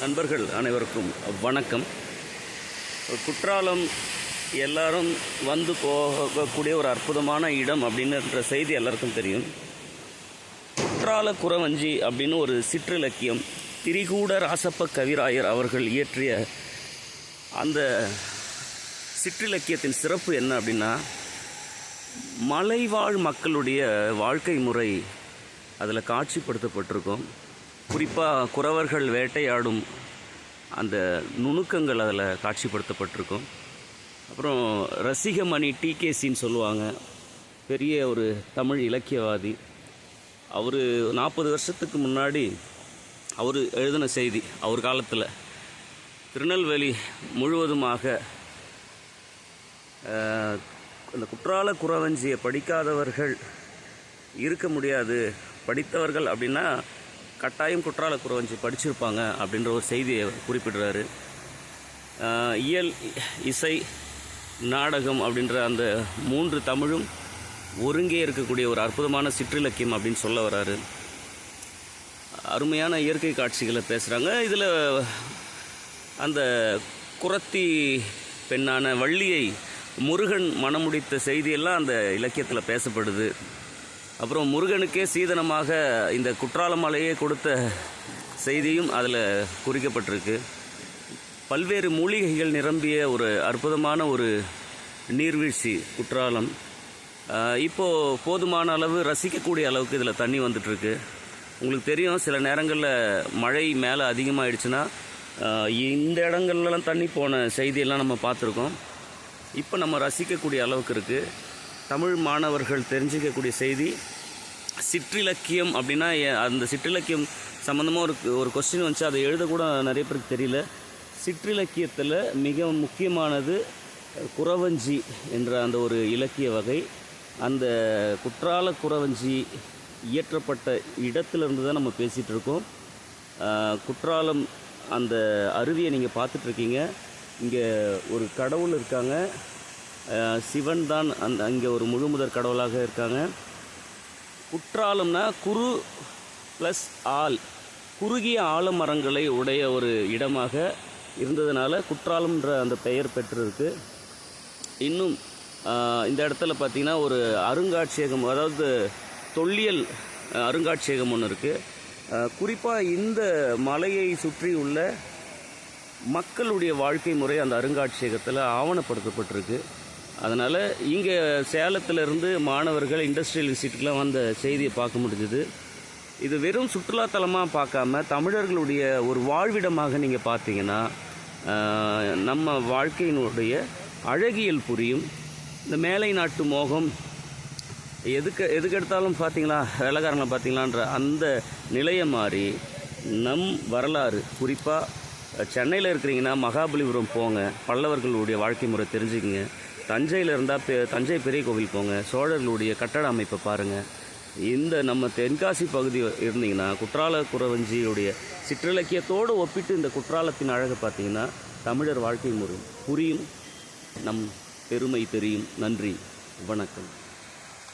நண்பர்கள் அனைவருக்கும் வணக்கம். குற்றாலம் எல்லாரும் வந்து போகக்கூடிய ஒரு அற்புதமான இடம் அப்படின்ற செய்தி எல்லாருக்கும் தெரியும். குற்றால குறவஞ்சி அப்படின்னு ஒரு சிற்றிலக்கியம் திரிகூட ராசப்ப கவிராயர் அவர்கள் இயற்றிய அந்த சிற்றிலக்கியத்தின் சிறப்பு என்ன அப்படின்னா, மலைவாழ் மக்களுடைய வாழ்க்கை முறை அதில் காட்சிப்படுத்தப்பட்டிருக்கும். குறிப்பாக குறவர்கள் வேட்டையாடும் அந்த நுணுக்கங்கள் அதில் காட்சிப்படுத்தப்பட்டிருக்கும். அப்புறம் ரசிகமணி டிகேசின்னு சொல்லுவாங்க, பெரிய ஒரு தமிழ் இலக்கியவாதி. அவர் 40 வருஷத்துக்கு முன்னாடி அவர் எழுதின செய்தி, அவர் காலத்தில் திருநெல்வேலி முழுவதுமாக அந்த குற்றால குறவஞ்சியை படிக்காதவர்கள் இருக்க முடியாது, படித்தவர்கள் அப்படின்னா கட்டாயம் குற்றால குறவஞ்சி படிச்சிருப்பாங்க அப்படின்ற ஒரு செய்தியை குறிப்பிடுறாரு. இயல், இசை, நாடகம் அப்படின்ற அந்த 3 தமிழும் ஒருங்கே இருக்கக்கூடிய ஒரு அற்புதமான சிற்றிலக்கியம் அப்படின்னு சொல்ல வராரு. அருமையான இயற்கை காட்சிகளை பேசுகிறாங்க. இதில் அந்த குறத்தி பெண்ணான வள்ளியை முருகன் மணமுடித்த செய்தியெல்லாம் அந்த இலக்கியத்தில் பேசப்படுது. அப்புறம் முருகனுக்கே சீதனமாக இந்த குற்றால மலையே கொடுத்த செய்தியும் அதில் குறிக்கப்பட்டிருக்கு. பல்வேறு மூலிகைகள் நிரம்பிய ஒரு அற்புதமான ஒரு நீர்வீழ்ச்சி குற்றாலம். இப்போது போதுமான அளவு ரசிக்கக்கூடிய அளவுக்கு இதில் தண்ணி வந்துட்டுருக்கு. உங்களுக்கு தெரியும், சில நேரங்களில் மழை மேலே அதிகமாகிடுச்சுன்னா இந்த இடங்கள்லாம் தண்ணி போன செய்தியெல்லாம் நம்ம பார்த்துருக்கோம். இப்போ நம்ம ரசிக்கக்கூடிய அளவுக்கு இருக்குது. தமிழ் மாணவர்கள் தெரிஞ்சிக்கக்கூடிய செய்தி, சிற்றிலக்கியம் அப்படின்னா அந்த சிற்றிலக்கியம் சம்மந்தமாக ஒரு கொஸ்டின் வந்துச்சு, அதை எழுதக்கூட நிறைய பேருக்கு தெரியல. சிற்றிலக்கியத்தில் மிக முக்கியமானது குறவஞ்சி என்ற அந்த ஒரு இலக்கிய வகை. அந்த குற்றால குறவஞ்சி இயற்றப்பட்ட இடத்துலேருந்து தான் நம்ம பேசிகிட்டு இருக்கோம். குற்றாலம் அந்த அருவியை நீங்கள் பார்த்துட்ருக்கீங்க. இங்கே ஒரு கடவுள் இருக்காங்க, சிவன் தான் அங்கே ஒரு முழுமுதற் கடவுளாக இருக்காங்க. குற்றாலம்னா குறு ப்ளஸ் ஆல், குறுகிய ஆலமரங்களை உடைய ஒரு இடமாக இருந்ததுனால குற்றாலம்ன்ற அந்த பெயர் பெற்றிருக்கு. இன்னும் இந்த இடத்துல பார்த்திங்கன்னா ஒரு அருங்காட்சியகம், அதாவது தொல்லியல் அருங்காட்சியகம் ஒன்று இருக்குது. குறிப்பாக இந்த மலையை சுற்றி உள்ள மக்களுடைய வாழ்க்கை முறை அந்த அருங்காட்சியகத்தில் ஆவணப்படுத்தப்பட்டிருக்கு. அதனால் இங்கே சேலத்திலிருந்து மாணவர்கள் இண்டஸ்ட்ரியல் விசிட்டுக்கெலாம் வந்த செய்தியை பார்க்க முடிஞ்சுது. இது வெறும் சுற்றுலாத்தலமாக பார்க்காம தமிழர்களுடைய ஒரு வாழ்விடமாக நீங்கள் பார்த்தீங்கன்னா நம்ம வாழ்க்கையினுடைய அழகியல் புரியும். இந்த மேலை நாட்டு மோகம் எதுக்கெடுத்தாலும் பார்த்தீங்களா, வேலைக்காரங்களை பார்த்தீங்களான்ற அந்த நிலையை மாறி நம் வரலாறு, குறிப்பாக சென்னையில் இருக்கிறீங்கன்னா மகாபலிபுரம் போங்க, பல்லவர்களுடைய வாழ்க்கை முறை தெரிஞ்சுக்கங்க. தஞ்சையில் இருந்தால் தஞ்சை பெரிய கோவில் போங்க, சோழர்களுடைய கட்டட அமைப்பை பாருங்கள். இந்த நம்ம தென்காசி பகுதி இருந்தீங்கன்னா குற்றால குறவஞ்சியுடைய சிற்றிலக்கியத்தோடு ஒப்பிட்டு இந்த குற்றாலத்தின் அழகை பார்த்தீங்கன்னா தமிழர் வாழ்க்கை முறை புரியும், நம் பெருமை தெரியும். நன்றி, வணக்கம்.